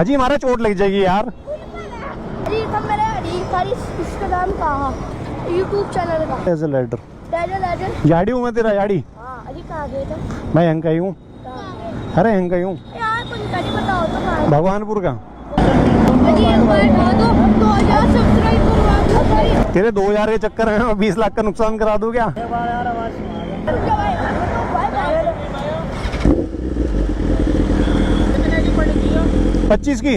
अजी हमारा चोट लग जाएगी यार। इसका नाम कहा यूट्यूब चैनल का एज ए लेडर लेडर याड़ी हूँ मैं तेरा याड़ी। अजी कहाँ गए थे? मैं यहाँ का ही हूँ। अरे यहाँ का ही हूँ, यार कुछ नहीं बताओ तो कहाँ? भगवानपुर का। अजी एक बार कहा तो 2000 सब्सक्राइब करवा दो भाई। तेरे 2000 के चक्कर में मैं 20 लाख का नुकसान करा दूं क्या? 25 की